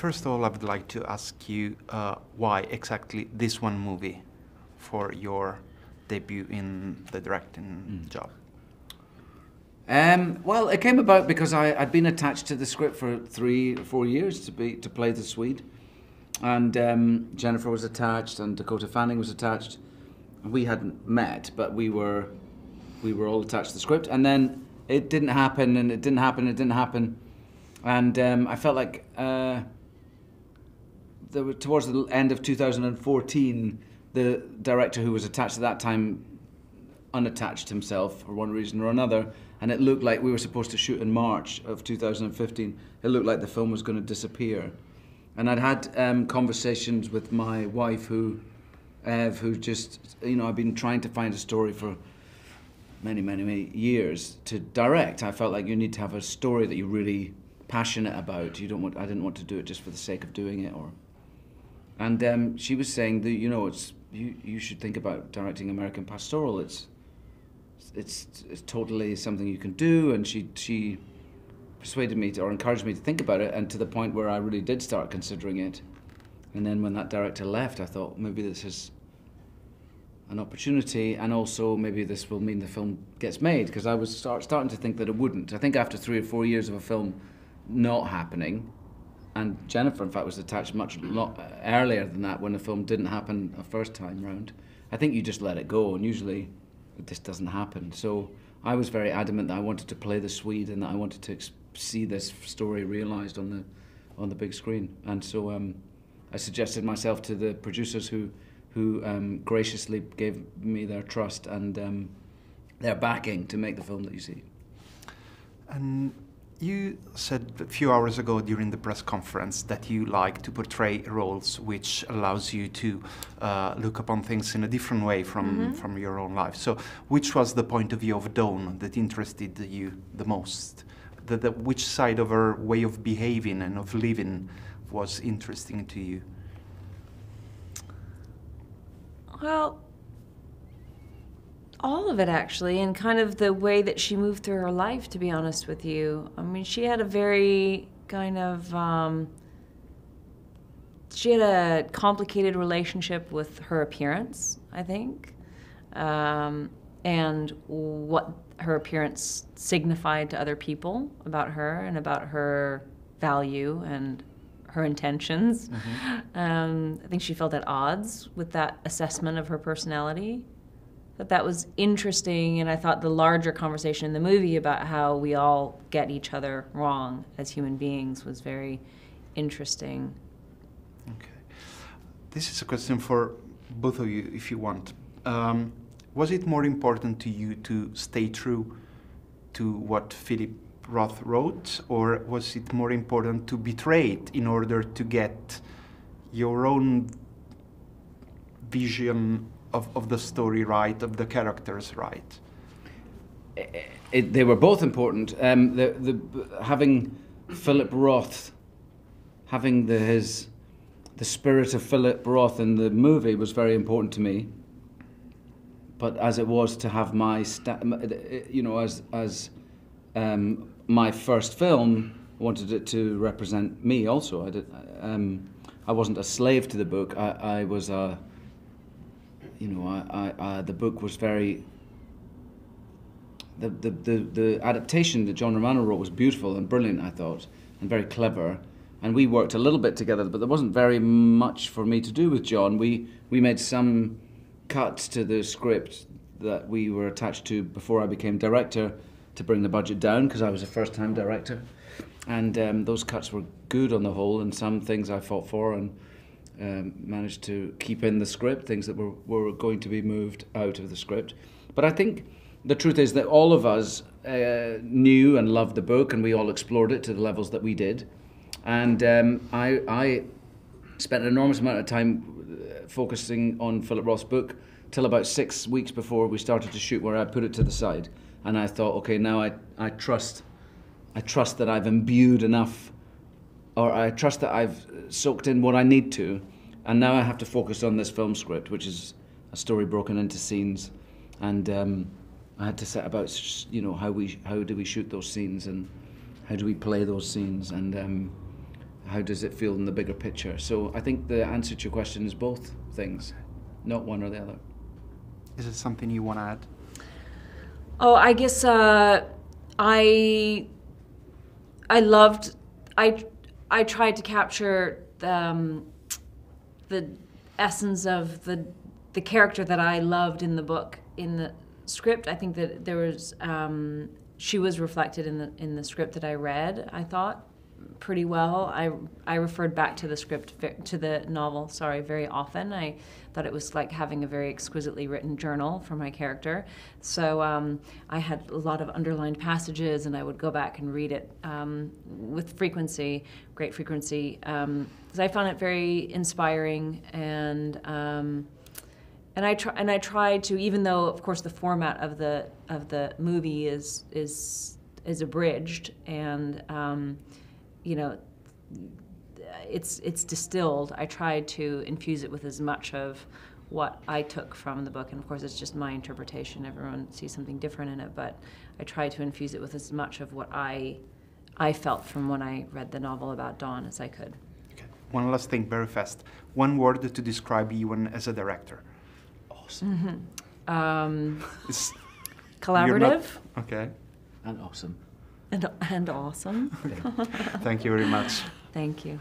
first of all, I would like to ask you why exactly this one movie for your debut in the directing job? Well, it came about because I'd been attached to the script for 3 or 4 years to play the Swede, and Jennifer was attached, and Dakota Fanning was attached. We hadn't met, but we were all attached to the script, and then it didn't happen, and it didn't happen, it didn't happen, and I felt like towards the end of 2014, the director who was attached at that time unattached himself for one reason or another, and it looked like we were supposed to shoot in March of 2015. It looked like the film was going to disappear. And I'd had conversations with my wife, Ev, who just, I've been trying to find a story for many, many, many years to direct. I felt like you need to have a story that you're really passionate about. I didn't want to do it just for the sake of doing it. And she was saying that, you should think about directing American Pastoral. It's totally something you can do, and she persuaded me or encouraged me to think about it, and to the point where I really did start considering it. And then when that director left, I thought maybe this is an opportunity, and also maybe this will mean the film gets made, because I was starting to think that it wouldn't. I think after 3 or 4 years of a film not happening, and Jennifer, in fact, was attached much earlier than that when the film didn't happen a first time round. I think you just let it go, and usually this doesn't happen. So I was very adamant that I wanted to play the Swede, and that I wanted to see this story realised on the big screen. And so I suggested myself to the producers who graciously gave me their trust and their backing to make the film that you see. And you said a few hours ago during the press conference that you like to portray roles which allows you to look upon things in a different way from your own life. So which was the point of view of Dawn that interested you the most? Which side of her way of behaving and of living was interesting to you? Well, all of it, actually, and kind of the way that she moved through her life, to be honest with you. I mean, she had a very kind of, she had a complicated relationship with her appearance, I think, and what her appearance signified to other people about her and about her value and her intentions. I think she felt at odds with that assessment of her personality. That was interesting, and I thought the larger conversation in the movie about how we all get each other wrong as human beings was very interesting. Okay. This is a question for both of you, if you want. Was it more important to you to stay true to what Philip Roth wrote, or was it more important to betray it in order to get your own vision of the story right, of the characters right? They were both important. Having Philip Roth, having the spirit of Philip Roth in the movie was very important to me. But as it was to have my, as my first film, I wanted it to represent me also. I wasn't a slave to the book. I was a, the book was very, the adaptation that John Romano wrote was beautiful and brilliant, I thought, and very clever. And we worked a little bit together, but there wasn't very much for me to do with John. We made some cuts to the script that we were attached to before I became director to bring the budget down, because I was a first-time director. And those cuts were good on the whole, and some things I fought for and managed to keep in the script, things that were going to be moved out of the script. But I think the truth is that all of us knew and loved the book, and we all explored it to the levels that we did. And I spent an enormous amount of time focusing on Philip Roth's book till about 6 weeks before we started to shoot, where I put it to the side. And I thought, okay, now I trust that I've imbued enough, or I trust that I've soaked in what I need to, and now I have to focus on this film script, which is a story broken into scenes. And I had to set about, how do we shoot those scenes, and how do we play those scenes, and how does it feel in the bigger picture? So I think the answer to your question is both things, not one or the other. Is it something you want to add? Oh, I guess I tried to capture the essence of the character that I loved in the book in the script. I think that there was she was reflected in the script that I read, I thought, pretty well. I referred back to the script, to the novel, sorry, very often. I thought it was like having a very exquisitely written journal for my character. So I had a lot of underlined passages, and I would go back and read it with frequency, great frequency, because I found it very inspiring, and I tried to, even though of course the format of the movie is abridged, and you know, it's distilled. I tried to infuse it with as much of what I took from the book, and of course it's just my interpretation. Everyone sees something different in it, but I tried to infuse it with as much of what I felt from when I read the novel about Dawn as I could. Okay. One last thing, very fast. One word to describe Ewan as a director. Awesome. Collaborative. Okay. And awesome. And awesome. Thank you very much. Thank you.